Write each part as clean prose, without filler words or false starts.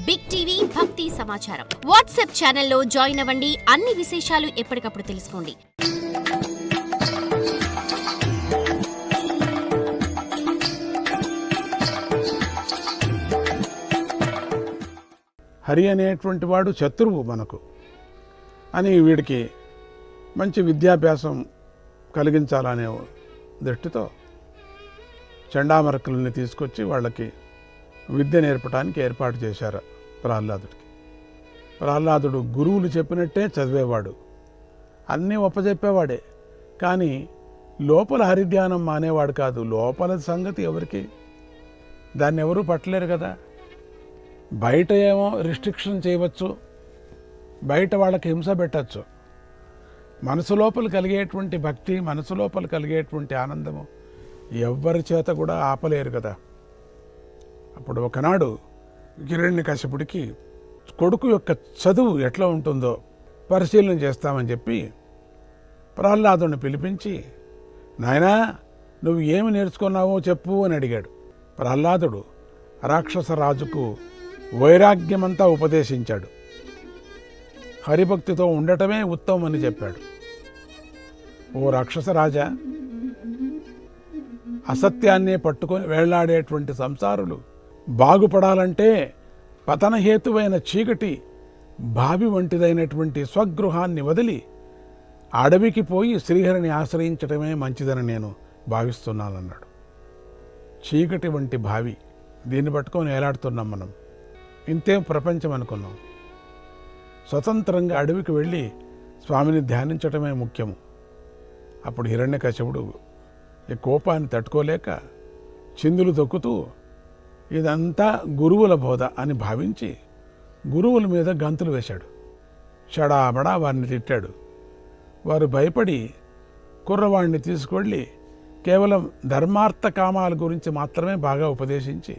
Big TV భక్తి సమాచారం WhatsApp ఛానల్లో జాయిన్ అవ్వండి. అన్ని విశేషాలు ఎప్పటికప్పుడు తెలుసుకోండి. హరి అనేటువంటి వాడు శత్రువు మనకు అని వీడికి మంచి విద్యాభ్యాసం కలిగించాలనే దృష్టితో చండామరకుల్ని తీసుకొచ్చి వాళ్ళకి విద్య నేర్పడానికి ఏర్పాటు చేశారు ప్రహ్లాదుడికి. ప్రహ్లాదుడు గురువులు చెప్పినట్టే చదివేవాడు, అన్నీ ఒప్పజెప్పేవాడే. కానీ లోపల హరిధ్యానం మానేవాడు కాదు. లోపల సంగతి ఎవరికి, దాన్ని ఎవరూ పట్టలేరు కదా. బయట ఏమో రిస్ట్రిక్షన్ చేయవచ్చు, బయట వాళ్ళకి హింస పెట్టచ్చు. మనసు లోపల కలిగేటువంటి భక్తి, మనసు లోపల కలిగేటువంటి ఆనందము ఎవ్వరి చేత కూడా ఆపలేరు కదా. అప్పుడు ఒకనాడు హిరణ్యకశిపుడికి కొడుకు యొక్క చదువు ఎట్లా ఉంటుందో పరిశీలన చేస్తామని చెప్పి ప్రహ్లాదుని పిలిపించి, నాయనా నువ్వు ఏమి నేర్చుకున్నావో చెప్పు అని అడిగాడు. ప్రహ్లాదుడు రాక్షస రాజుకు వైరాగ్యమంతా ఉపదేశించాడు. హరిభక్తితో ఉండటమే ఉత్తమమని చెప్పాడు. ఓ రాక్షస రాజా, అసత్యాన్నే పట్టుకొని వేళ్లాడేటువంటి సంసారులు బాగుపడాలంటే పతనహేతువైన చీకటి బావి వంటిదైనటువంటి స్వగృహాన్ని వదిలి అడవికి పోయి శ్రీహరిని ఆశ్రయించడమే మంచిదని నేను భావిస్తున్నానన్నాడు. చీకటి వంటి బావి, దీన్ని పట్టుకొని వేలాడుతున్నాం మనం. ఇంతే ప్రపంచం అనుకున్నాం. స్వతంత్రంగా అడవికి వెళ్ళి స్వామిని ధ్యానించటమే ముఖ్యము. అప్పుడు హిరణ్యకశిపుడు ఈ కోపాన్ని తట్టుకోలేక చిందులు తొక్కుతూ ఇదంతా గురువుల బోధ అని భావించి గురువుల మీద గంతులు వేశాడు. షడాబడా వారిని తిట్టాడు. వారు భయపడి కుర్రవాడిని తీసుకువెళ్ళి కేవలం ధర్మార్థ కామాల గురించి మాత్రమే బాగా ఉపదేశించి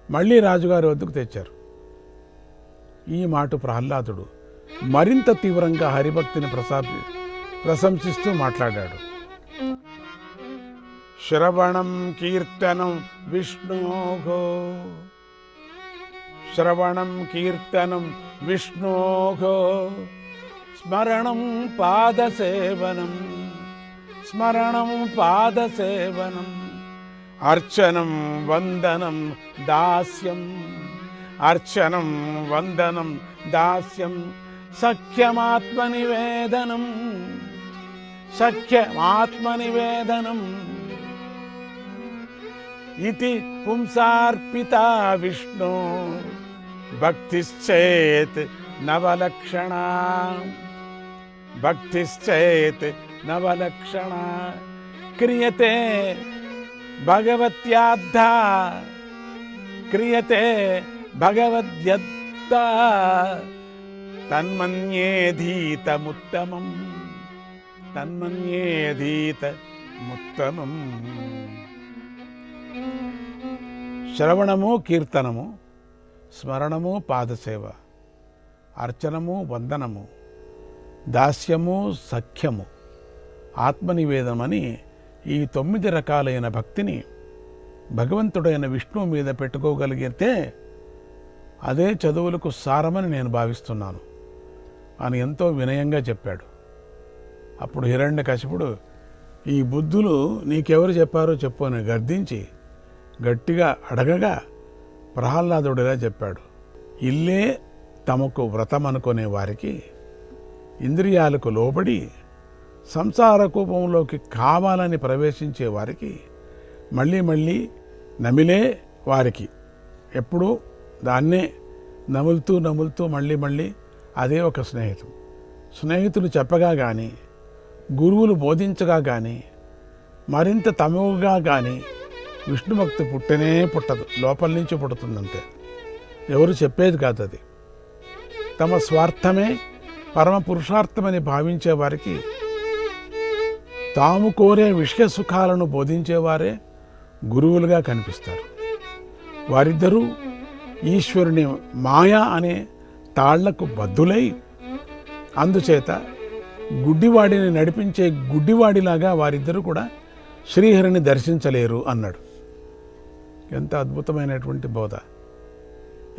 మళ్ళీ రాజుగారి వద్దకు తెచ్చారు. ఈ మాట ప్రహ్లాదుడు మరింత తీవ్రంగా హరిభక్తిని ప్రశంసిస్తూ మాట్లాడాడు. శ్రవణం కీర్తనం విష్ణోః, శ్రవణం కీర్తనం విష్ణోః, స్మరణం పాదసేవనం, స్మరణం పాదసేవనం, అర్చనం వందనం దాస్యం, అర్చనం వందనం దాస్యం, సఖ్యమాత్మనివేదనం, సఖ్యమాత్మనివేదనం ఇతి పుంసార్పితా విష్ణు భక్తిశ్చేత్ నవలక్షణ, భక్తిశ్చేత్ నవలక్షణ క్రియతే భగవత్యాద్ధా, క్రియతే భగవద్యద్ధా తన్మన్యేధీతముత్తమం, తన్మన్యేధీతముత్తమం. శ్రవణము కీర్తనము, స్మరణము పాదసేవ, అర్చనము వందనము, దాస్యము సఖ్యము, ఆత్మనివేదనమని ఈ 9 రకాలైన భక్తిని భగవంతుడైన విష్ణువు మీద పెట్టుకోగలిగితే అదే చదువులకు సారమని నేను భావిస్తున్నాను అని ఎంతో వినయంగా చెప్పాడు. అప్పుడు హిరణ్యకశిపుడు, ఈ బుద్ధులు నీకెవరు చెప్పారో చెప్పు అని గర్దించి గట్టిగా అడగగా ప్రహ్లాదుడిలా చెప్పాడు. ఇల్లే తమకు వ్రతం అనుకునే వారికి, ఇంద్రియాలకు లోబడి సంసార కూపంలోకి కావాలని ప్రవేశించే వారికి, మళ్ళీ మళ్ళీ నమిలే వారికి, ఎప్పుడూ దాన్నే నములుతూ నములుతూ మళ్ళీ మళ్ళీ అదే ఒక స్నేహితుడు. స్నేహితులు చెప్పగా కానీ, గురువులు బోధించగా కానీ, మరింత తమవుగా కానీ విష్ణుభక్తి పుట్టనే పుట్టదు, లోపల నుంచి పుడుతుందంతే. ఎవరు చెప్పేది కాదు అది. తమ స్వార్థమే పరమ పురుషార్థమని భావించే వారికి, తాము కోరే విషయ సుఖాలను బోధించేవారే గురువులుగా కనిపిస్తారు. వారిద్దరూ ఈశ్వరుని మాయా అనే తాళ్లకు బద్దులై, అందుచేత గుడ్డివాడిని నడిపించే గుడ్డివాడిలాగా వారిద్దరూ కూడా శ్రీహరిని దర్శించలేరు అన్నాడు. ఎంత అద్భుతమైనటువంటి బోధ!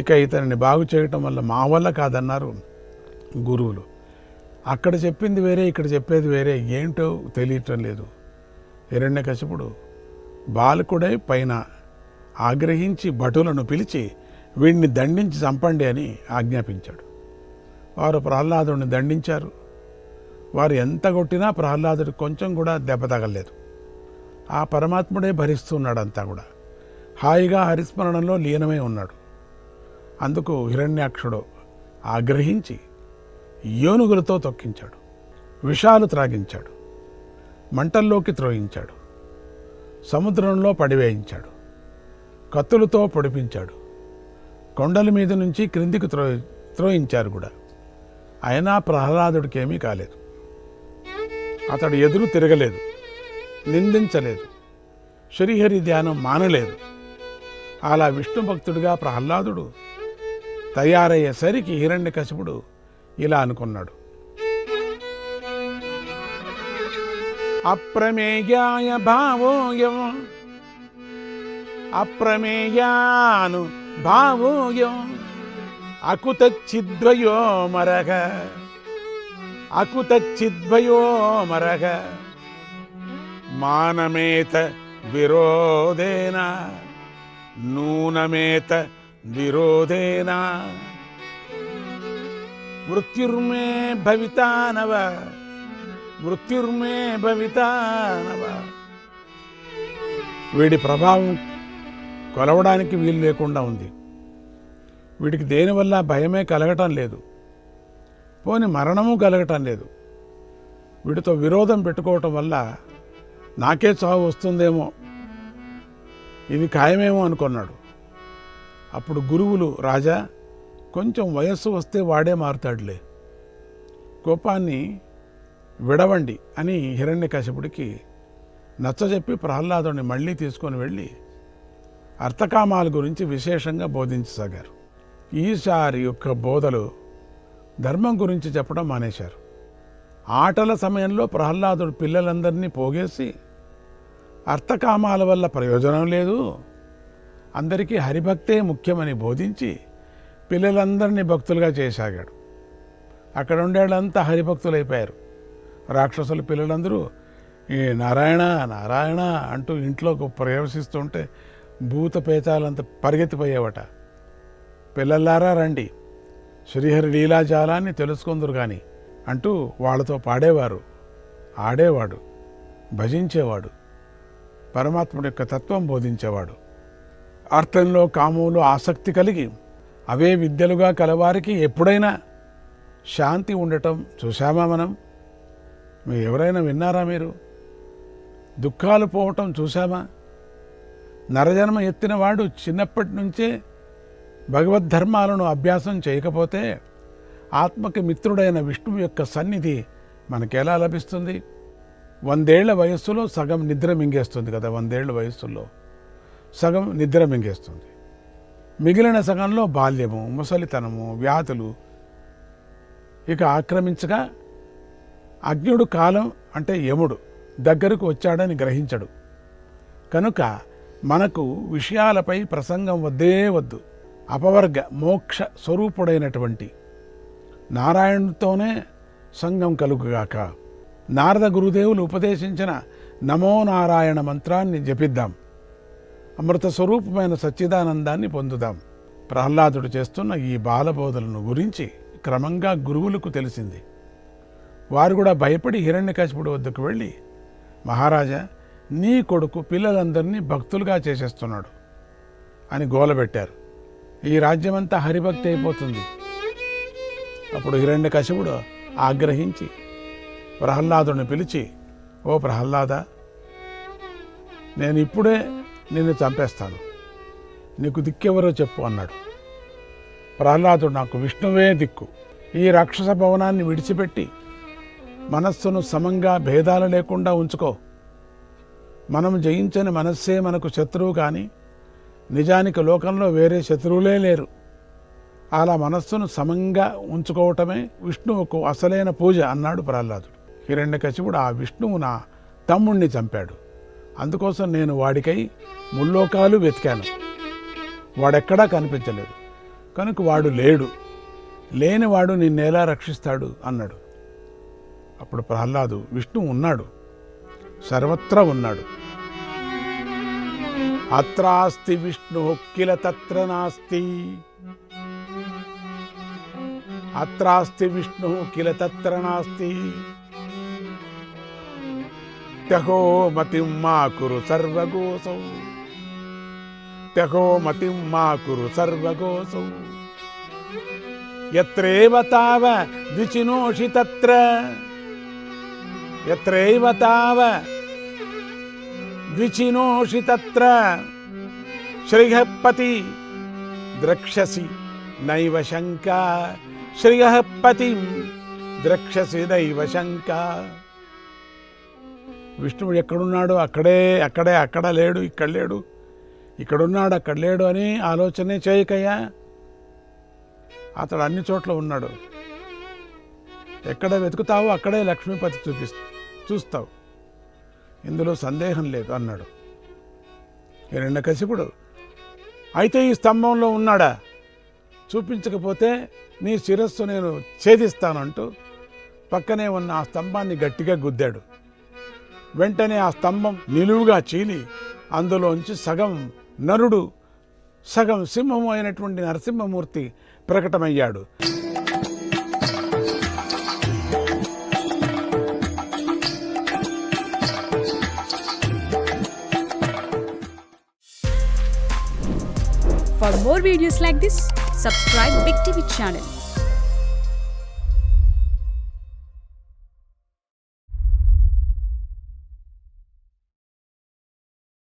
ఇక ఇతనిని బాగు చేయటం వల్ల మా వల్ల కాదన్నారు గురువులు. అక్కడ చెప్పింది వేరే, ఇక్కడ చెప్పేది వేరే, ఏంటో తెలియటం లేదు. హిరణ్యకశిపుడు బాలకుడై పైన ఆగ్రహించి భటులను పిలిచి వీడిని దండించి చంపండి అని ఆజ్ఞాపించాడు. వారు ప్రహ్లాదుడిని దండించారు. వారు ఎంత కొట్టినా ప్రహ్లాదుడికి కొంచెం కూడా దెబ్బ తగలేదు. ఆ పరమాత్ముడే భరిస్తున్నాడు అంతా కూడా. హాయిగా హరిస్మరణంలో లీనమై ఉన్నాడు. అందుకు హిరణ్యాక్షుడు ఆగ్రహించి ఏనుగులతో తొక్కించాడు, విషాలు త్రాగించాడు, మంటల్లోకి త్రోయించాడు, సముద్రంలో పడివేయించాడు, కత్తులతో పొడిపించాడు, కొండల మీద నుంచి క్రిందికి త్రోయించారు కూడా. అయినా ప్రహ్లాదుడికి ఏమీ కాలేదు. అతడు ఎదురు తిరగలేదు, నిందించలేదు, శ్రీహరి ధ్యానం మానలేదు. అలా విష్ణు భక్తుడిగా ప్రహ్లాదుడు తయారయ్యేసరికి హిరణ్యకశిపుడు ఇలా అనుకున్నాడు. అప్రమేయాయ భావోయం అప్రమేయాను భావోయం అకుతచ్చిద్వయో మరగ అకుతచ్చిద్వయో మరగ మానమేత విరోధేన నూనమేత విరోధేన మృత్యుర్మే భవితానవ మృత్యుర్మే భవితానవ. వీడి ప్రభావం కొలవడానికి వీలు లేకుండా ఉంది. వీడికి దేనివల్ల భయమే కలగటం లేదు, పోని మరణము కలగటం లేదు. వీడితో విరోధం పెట్టుకోవటం వల్ల నాకే చావు వస్తుందేమో, ఇది ఖాయమేమో అనుకున్నాడు. అప్పుడు గురువులు, రాజా కొంచెం వయస్సు వస్తే వాడే మారుతాడులే, కోపాన్ని విడవండి అని హిరణ్యకశిపుడికి నచ్చజెప్పి ప్రహ్లాదుని మళ్ళీ తీసుకొని వెళ్ళి అర్థకామాల గురించి విశేషంగా బోధించసాగారు. ఈసారి యొక్క బోధలు ధర్మం గురించి చెప్పడం మానేశారు. ఆటల సమయంలో ప్రహ్లాదుడు పిల్లలందరినీ పోగేసి అర్థకామాల వల్ల ప్రయోజనం లేదు, అందరికీ హరిభక్తే ముఖ్యమని బోధించి పిల్లలందరినీ భక్తులుగా చేసాగాడు. అక్కడ ఉండేళ్ళంతా హరిభక్తులైపోయారు. రాక్షసుల పిల్లలందరూ ఈ నారాయణ నారాయణ అంటూ ఇంట్లోకి ప్రవేశిస్తుంటే భూత పేతాలంతా పరిగెత్తిపోయేవట. పిల్లలారా రండి, శ్రీహరి లీలాజాలాన్ని తెలుసుకుందరు కానీ అంటూ వాళ్ళతో పాడేవారు. ఆడేవాడు, భజించేవాడు, పరమాత్ముడి యొక్క తత్వం బోధించేవాడు. అర్థంలో కామంలో ఆసక్తి కలిగి అవే విద్యలుగా కలవారికి ఎప్పుడైనా శాంతి ఉండటం చూశామా మనం? మీరు ఎవరైనా విన్నారా? మీరు దుఃఖాలు పోవటం చూశామా? నరజన్మ ఎత్తిన వాడు చిన్నప్పటి నుంచే భగవద్ధర్మాలను అభ్యాసం చేయకపోతే ఆత్మకి మిత్రుడైన విష్ణువు యొక్క సన్నిధి మనకెలా లభిస్తుంది? 100 ఏళ్ల వయస్సులో సగం నిద్ర మింగేస్తుంది కదా. 100 ఏళ్ల వయస్సులో సగం నిద్ర మింగేస్తుంది. మిగిలిన సగంలో బాల్యము, ముసలితనము, వ్యాధులు ఇక ఆక్రమించగా అజ్ఞుడు కాలం అంటే యముడు దగ్గరకు వచ్చాడని గ్రహించడు. కనుక మనకు విషయాలపై ప్రసంగం వద్దే వద్దు. అపవర్గ మోక్ష స్వరూపుడైనటువంటి నారాయణుడితోనే సంగం కలుగుగాక. నారద గురుదేవులు ఉపదేశించిన నమో నారాయణ మంత్రాన్ని జపిద్దాం. అమృత స్వరూపమైన సచ్చిదానందాన్ని పొందుదాం. ప్రహ్లాదుడు చేస్తున్న ఈ బాలబోధలను గురించి క్రమంగా గురువులకు తెలిసింది. వారు కూడా భయపడి హిరణ్యకశిపుడు వద్దకు వెళ్ళి, మహారాజా, నీ కొడుకు పిల్లలందరినీ భక్తులుగా చేసేస్తున్నాడు అని గోలబెట్టారు. ఈ రాజ్యమంతా హరిభక్తి అయిపోతుంది. అప్పుడు హిరణ్యకశిపుడు ఆగ్రహించి ప్రహ్లాదుని పిలిచి, ఓ ప్రహ్లాద, నేను ఇప్పుడే నిన్ను చంపేస్తాను, నీకు దిక్కెవరో చెప్పు అన్నాడు. ప్రహ్లాదుడు, నాకు విష్ణువే దిక్కు. ఈ రాక్షస భవనాన్ని విడిచిపెట్టి మనస్సును సమంగా భేదాలు లేకుండా ఉంచుకో. మనం జయించని మనస్సే మనకు శత్రువు, కానీ నిజానికి లోకంలో వేరే శత్రువులే లేరు. అలా మనస్సును సమంగా ఉంచుకోవటమే విష్ణువుకు అసలైన పూజ అన్నాడు ప్రహ్లాదుడు. హిరణ్యకశిపుడు, ఆ విష్ణువు నా తమ్ముణ్ణి చంపాడు, అందుకోసం నేను వాడికై ముల్లోకాలు వెతికాను, వాడెక్కడా కనిపించలేదు. కనుక వాడు లేడు, లేనివాడు నిన్నెలా రక్షిస్తాడు అన్నాడు. అప్పుడు ప్రహ్లాదు, విష్ణువు ఉన్నాడు, సర్వత్రా ఉన్నాడు. అత్రాస్తి విష్ణు కిల తత్ర నాస్తి, అత్రాస్తి విష్ణు కిల తత్ర నాస్తి, త్యహో మతిం మా కురు సర్వగోసౌ, త్యహో మతిం మా కురు సర్వగోసౌ, యత్రేవ తావ ద్విచినోషి తత్ర, యత్రేవ తావ ద్విచినోషి తత్ర శ్రీయః పతి ద్రక్ష్యసి నైవ శంకా, శ్రీయః పతిం ద్రక్ష్యసి నైవ శంకా. విష్ణువు ఎక్కడున్నాడు, అక్కడ లేడు, ఇక్కడ లేడు, ఇక్కడున్నాడు అక్కడ లేడు అని ఆలోచనే చేయకయ్యా. అతడు అన్ని చోట్ల ఉన్నాడు. ఎక్కడ వెతుకుతావో అక్కడే లక్ష్మీపతి చూస్తావు, ఇందులో సందేహం లేదు అన్నాడు హిరణ్యకశిపుడు. అయితే ఈ స్తంభంలో ఉన్నాడా, చూపించకపోతే నీ శిరస్సు నేను ఛేదిస్తానంటూ పక్కనే ఉన్న ఆ స్తంభాన్ని గట్టిగా గుద్దాడు. వెంటనే ఆ స్తంభం నిలువుగా చీలి అందులోంచి సగం నరుడు సగం సింహము అయినటువంటి Narasimhamurthy ప్రకటమయ్యాడు. For more videos like this, subscribe Big TV channel.